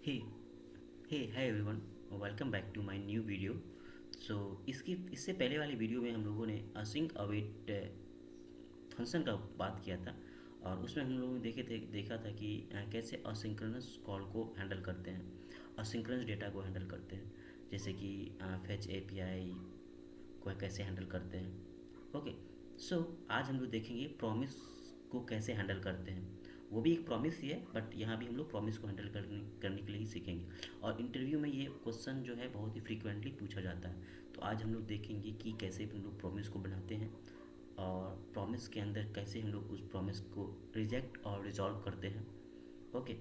Hey hi everyone, welcome back to my new video. So इससे पहले वाली video में हम लोगों ने असिंक अवेट फंक्शन का बात किया था और उसमें हम लोगों ने देखा था कि कैसे असिंक्रोनस कॉल को हैंडल करते हैं, असिंक्रोनस डेटा को हैंडल करते हैं, जैसे कि फेच एपीआई को कैसे हैंडल करते हैं। ओके, सो आज हम लोग देखेंगे प्रॉमिस को कैसे हैंडल करते हैं। वो भी एक प्रॉमिस ही है, बट यहाँ भी हम लोग प्रॉमिस को हैंडल करने के लिए ही सीखेंगे। और इंटरव्यू में ये क्वेश्चन जो है बहुत ही फ्रीक्वेंटली पूछा जाता है। तो आज हम लोग देखेंगे कि कैसे हम लोग प्रॉमिस को बनाते हैं और प्रॉमिस के अंदर कैसे हम लोग उस प्रॉमिस को रिजेक्ट और रिजॉल्व करते हैं। ओके,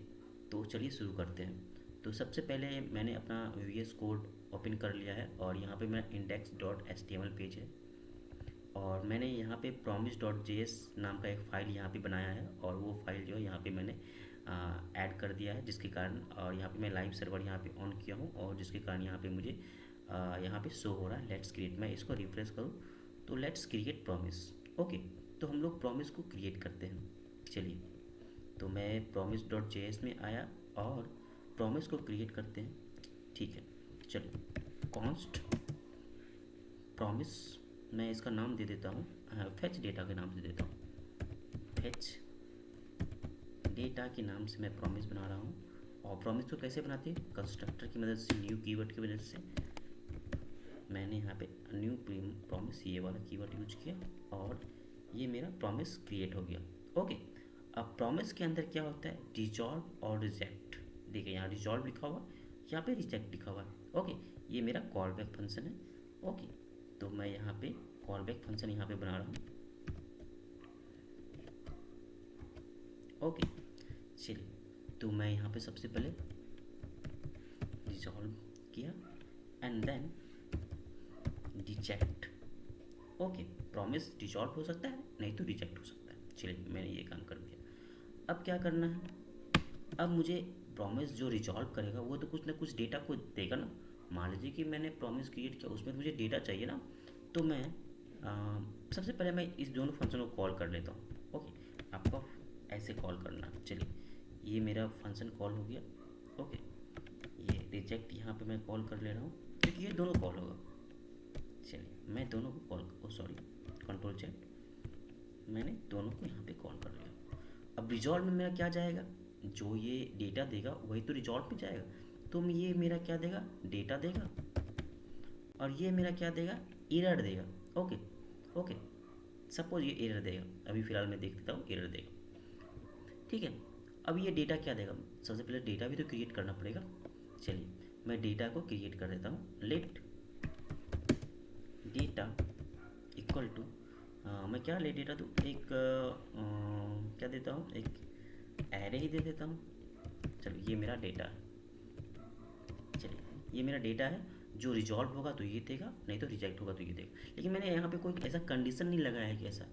तो चलिए शुरू करते हैं। तो सबसे पहले मैंने अपना VS कोड ओपन कर लिया है और यहाँ पे मेरा index.html पेज है और मैंने यहाँ पे promise.js नाम का एक फ़ाइल यहाँ पे बनाया है और वो फाइल जो है यहाँ पे मैंने ऐड कर दिया है, जिसके कारण और यहाँ पे मैं लाइव सर्वर यहाँ पे ऑन किया हूँ और जिसके कारण यहाँ पे मुझे यहाँ पे शो हो रहा है लेट्स क्रिएट। मैं इसको रिफ्रेश करूँ तो लेट्स क्रिएट प्रॉमिस। ओके, तो हम लोग प्रॉमिस को क्रिएट करते हैं। चलिए, तो मैं promise.js में आया और प्रॉमिस को क्रिएट करते हैं। ठीक है, चलिए कॉन्स्ट प्रॉमिस, मैं इसका नाम दे देता हूँ फेच डेटा के नाम से देता हूँ। फेच डेटा के नाम से मैं प्रॉमिस बना रहा हूँ। और प्रॉमिस को कैसे बनाते हैं? कंस्ट्रक्टर की मदद से, न्यू कीवर्ड की मदद से। मैंने यहाँ पे न्यू प्रॉमिस ये वाला कीवर्ड यूज किया और ये मेरा प्रॉमिस क्रिएट हो गया। ओके, अब प्रॉमिस के अंदर क्या होता है? रिजॉल्व और रिजेक्ट। देखिए यहाँ रिजॉल्व लिखा हुआ, यहाँ पे रिजेक्ट लिखा हुआ है। ओके, ये मेरा कॉल बैक फंक्शन है। ओके, तो मैं यहाँ पे कॉल बैक फंक्शन यहाँ पे बना रहा हूँ। ओके, चलिए, तो मैं यहाँ पे सबसे पहले रिजॉल्व किया and then reject. Okay, promise resolve हो सकता है, नहीं तो रिजेक्ट हो सकता है। चलिए, मैंने ये काम कर दिया। अब क्या करना है? अब मुझे प्रॉमिस जो रिजॉल्व करेगा वो तो कुछ ना कुछ डेटा को देगा ना। मान लीजिए कि मैंने प्रॉमिस क्रिएट किया, उसमें मुझे डेटा चाहिए ना। तो मैं सबसे पहले मैं इस दोनों फंक्शन को कॉल कर लेता हूँ। ओके, आपको ऐसे कॉल करना। चलिए, ये मेरा फंक्शन कॉल हो गया। ओके, ये रिजेक्ट यहाँ पे मैं कॉल कर ले रहा हूँ क्योंकि ये दोनों कॉल होगा। चलिए, मैं दोनों को कॉल सॉरी कंट्रोल चेक, मैंने दोनों को यहाँ पे कॉल कर लिया। अब रिजॉल्व में मेरा क्या जाएगा? जो ये डेटा देगा वही तो रिजॉल्व में जाएगा। तो ये मेरा क्या देगा? डेटा देगा और ये मेरा क्या देगा? एरर देगा। ओके ओके, सपोज ये एरर देगा, अभी फ़िलहाल मैं देख देता हूँ एरर देगा। ठीक है, अब ये डेटा क्या देगा? सबसे पहले डेटा भी तो क्रिएट करना पड़ेगा। चलिए, मैं डेटा को क्रिएट कर देता हूँ। लेट डेटा इक्वल टू मैं क्या ले डेटा दूँ? एक क्या देता हूँ? एक एरे ही दे देता हूँ। चलिए, ये मेरा डेटा है। चलिए, ये मेरा डेटा है, जो रिजॉल्व होगा तो ये देगा, नहीं तो रिजेक्ट होगा तो ये देगा। लेकिन मैंने यहाँ पे कोई ऐसा कंडीशन नहीं लगाया है कि ऐसा।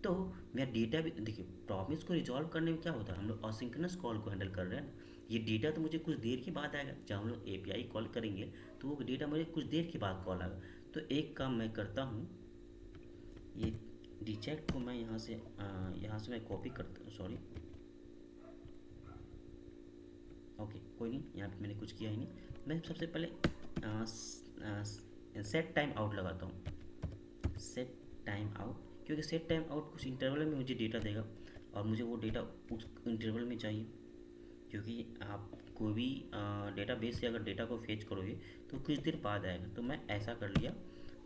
तो मेरा डेटा भी देखिए, प्रॉमिस को रिजॉल्व करने में क्या होता है, हम लोग असिंक्रोनस कॉल को हैंडल कर रहे हैं ना। ये डेटा तो मुझे कुछ देर के बाद आएगा। जब हम लोग एपीआई कॉल करेंगे तो वो डेटा मुझे कुछ देर के बाद कॉल आएगा। तो एक काम मैं करता हूँ, ये रिजेक्ट को मैं यहाँ से मैं कॉपी करता हूँ। सॉरी, ओके कोई नहीं, यहाँ पे मैंने कुछ किया ही नहीं। मैं सबसे पहले सेट टाइम आउट लगाता हूँ। सेट टाइम आउट, क्योंकि सेट टाइम आउट कुछ इंटरवल में मुझे डेटा देगा और मुझे वो डेटा उस इंटरवल में चाहिए। क्योंकि आप कोई भी डेटा बेस से अगर डेटा को फेच करोगे तो कुछ देर बाद आएगा। तो मैं ऐसा कर लिया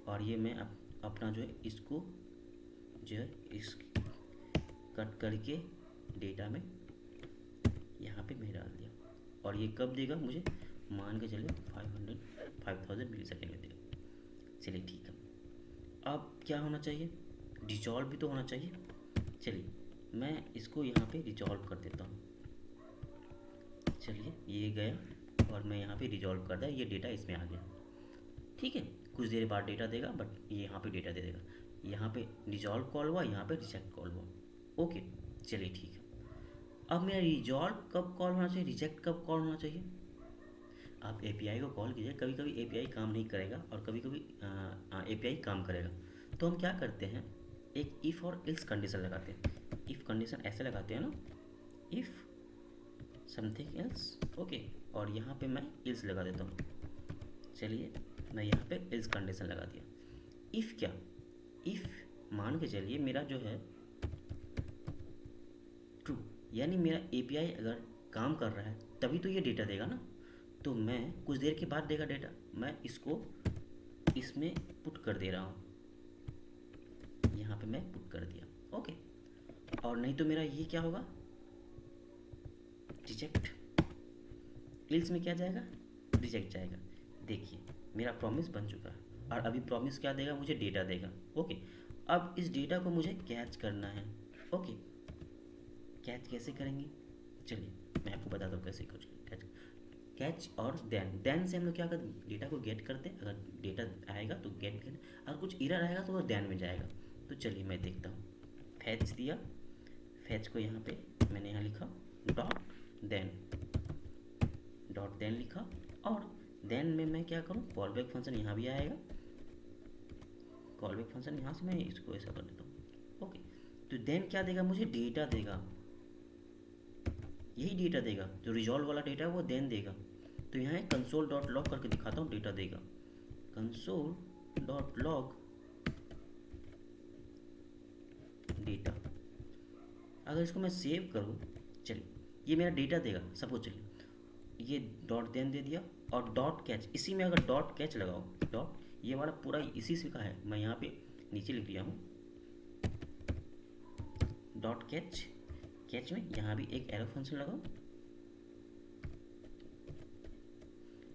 और ये मैं अपना जो है इसको जो है इस कट करके डेटा में यहाँ पे मैं डाल दिया। और ये कब देगा मुझे? मान के चले 5000 मिली सेकेंड में देगा। चलिए ठीक है, अब क्या होना चाहिए? रिजॉल्व भी तो होना चाहिए। चलिए, मैं इसको यहाँ पे रिजॉल्व कर देता हूँ। चलिए, ये गया और मैं यहाँ पे रिजॉल्व कर दिया, ये डेटा इसमें आ गया। ठीक है, कुछ देर बाद डेटा देगा, बट ये यहाँ पे डेटा दे देगा। यहाँ पे रिजॉल्व कॉल हुआ, यहाँ पे रिजेक्ट कॉल हुआ। ओके, चलिए ठीक है। अब मेरा रिजॉल्व कब कॉल होना चाहिए, रिजेक्ट कब कॉल होना चाहिए? आप एपीआई को कॉल कीजिए, कभी कभी एपीआई काम नहीं करेगा और कभी कभी एपीआई काम करेगा। तो हम क्या करते हैं, एक इफ़ और एल्स कंडीशन लगाते हैं। इफ़ कंडीशन ऐसे लगाते हैं ना, इफ़ समथिंग एल्स, ओके। और यहाँ पे मैं इल्स लगा देता हूँ। चलिए मैं यहाँ पे इल्स कंडीशन लगा दिया। इफ़ क्या, इफ़ मान के चलिए मेरा जो है ट्रू, यानी मेरा एपीआई अगर काम कर रहा है तभी तो ये डेटा देगा ना। तो मैं कुछ देर के बाद देगा डेटा, मैं इसको इसमें पुट कर दे रहा हूँ, यहाँ पे मैं पुट कर दिया, ओके। और नहीं तो मेरा ये क्या होगा, रिजेक्ट। इल्स में क्या जाएगा, रिजेक्ट जाएगा। देखिए मेरा प्रॉमिस बन चुका है, और अभी प्रॉमिस क्या देगा, मुझे डेटा देगा, ओके। अब इस डेटा को मुझे कैच करना है, ओके। कैच कैसे करेंगे, चलिए मैं आपको बताता हूँ कैसे कुछ कैच। कैच और देन से हम लोग क्या करते हैं, डेटा को गेट करते हैं। अगर डेटा आएगा तो गेट करें, अगर कुछ एरर आएगा तो वो देन में जाएगा। तो चलिए मैं देखता हूँ। फैच दिया, फैच को यहाँ पे मैंने यहाँ लिखा डॉट देन लिखा, और देन में मैं क्या करूँ, कॉल बैक फंक्शन यहाँ भी आएगा। कॉल बैक फंक्शन यहाँ से मैं इसको ऐसा कर देता हूँ, ओके। तो देन क्या देगा, मुझे डेटा देगा, यही डेटा देगा जो रिजॉल्व वाला डेटा है वो देन देगा। तो यहाँ कंसोल डॉट लॉग करके दिखाता हूँ, डेटा देगा कंसोल डॉट लॉग डेटा। अगर इसको मैं सेव करूँ, चलिए ये मेरा डेटा देगा सबको। चलिए ये डॉट देन दे दिया, और डॉट कैच, इसी में अगर डॉट कैच लगाओ, डॉट ये वाला पूरा इसी से का है, मैं यहाँ पे नीचे लिख दिया हूँ डॉट कैच। कैच में यहाँ भी एक एरो फंक्शन लगाओ।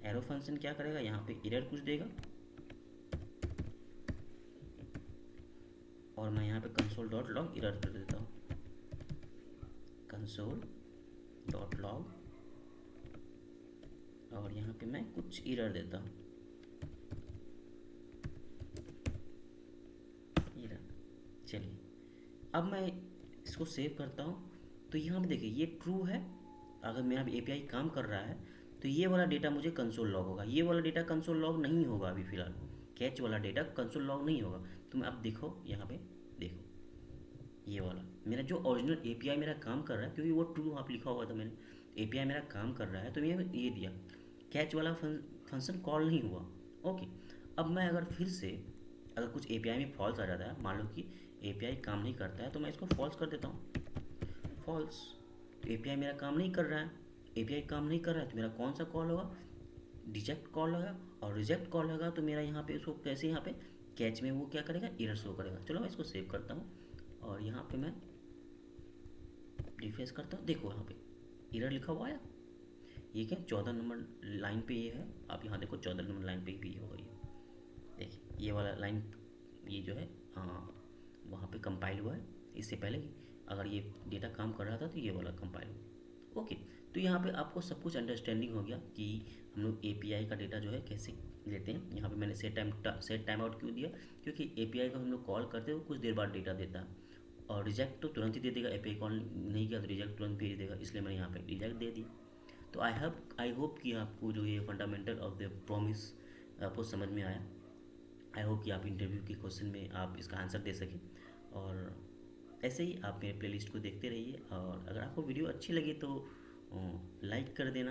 एरो फंक्शन क्या करेगा, यहाँ पे एरर कुछ देगा, और मैं यहाँ पे कंसोल डॉट लॉग एरर कर देता हूँ, कंसोल डॉट लॉग, और यहाँ पे मैं कुछ एरर देता हूँ, एरर। चलिए अब मैं इसको सेव करता हूँ। तो यहाँ पे देखिए ये ट्रू है, अगर मेरा एपीआई काम कर रहा है तो ये वाला डेटा मुझे कंसोल लॉग होगा, ये वाला डेटा कंसोल लॉग नहीं होगा अभी फ़िलहाल, कैच वाला डेटा कंसोल लॉग नहीं होगा। तो मैं अब देखो यहाँ पे देखो, ये वाला मेरा जो ओरिजिनल एपीआई मेरा काम कर रहा है, क्योंकि वो ट्रू वहाँ पे लिखा हुआ था मैंने, एपीआई मेरा काम कर रहा है, तो ये दिया, कैच वाला फंक्शन कॉल नहीं हुआ, ओके। अब मैं अगर फिर से अगर कुछ एपीआई में फॉल्स आ जाता है, मान लो कि एपीआई काम नहीं करता है, तो मैं इसको फॉल्स कर देता हूँ, फॉल्स। तो एपीआई मेरा काम नहीं कर रहा है, एपीआई काम नहीं कर रहा है, तो मेरा कौन सा कॉल होगा, रिजेक्ट कॉल होगा। और रिजेक्ट कॉल होगा तो मेरा यहाँ पे उसको कैसे, यहाँ पे कैच में वो क्या करेगा, एरर शो करेगा। चलो मैं इसको सेव करता हूँ, और यहाँ पे मैं रिफ्रेश करता हूँ, देखो यहाँ पे एरर लिखा हुआ आया। ये क्या 14 नंबर लाइन पे ये है, आप यहाँ देखो 14 नंबर लाइन पे भी होगा ये, देखिए ये वाला लाइन, ये जो है हाँ वहाँ पे कंपाइल हुआ है। इससे पहले अगर ये डेटा काम कर रहा था तो ये वाला कंपाइल हुआ, ओके। तो यहाँ पे आपको सब कुछ अंडरस्टैंडिंग हो गया कि हम लोग एपीआई का डेटा जो है कैसे लेते हैं। यहाँ पे मैंने सेट टाइम आउट क्यों दिया, क्योंकि एपीआई को हम लोग कॉल करते हैं वो कुछ देर बाद डेटा देता है, और रिजेक्ट तो तुरंत ही दे देगा, एपीआई कॉल नहीं किया तो रिजेक्ट तुरंत भेज देगा, इसलिए मैंने यहाँ पे रिजेक्ट दे दी। तो आई होप कि आपको जो ये फंडामेंटल ऑफ द प्रॉमिस आपको समझ में आया। आई होप कि आप इंटरव्यू के क्वेश्चन में आप इसका आंसर दे सकें, और ऐसे ही आप मेरे प्लेलिस्ट को देखते रहिए। और अगर आपको वीडियो अच्छी लगी तो लाइक कर देना।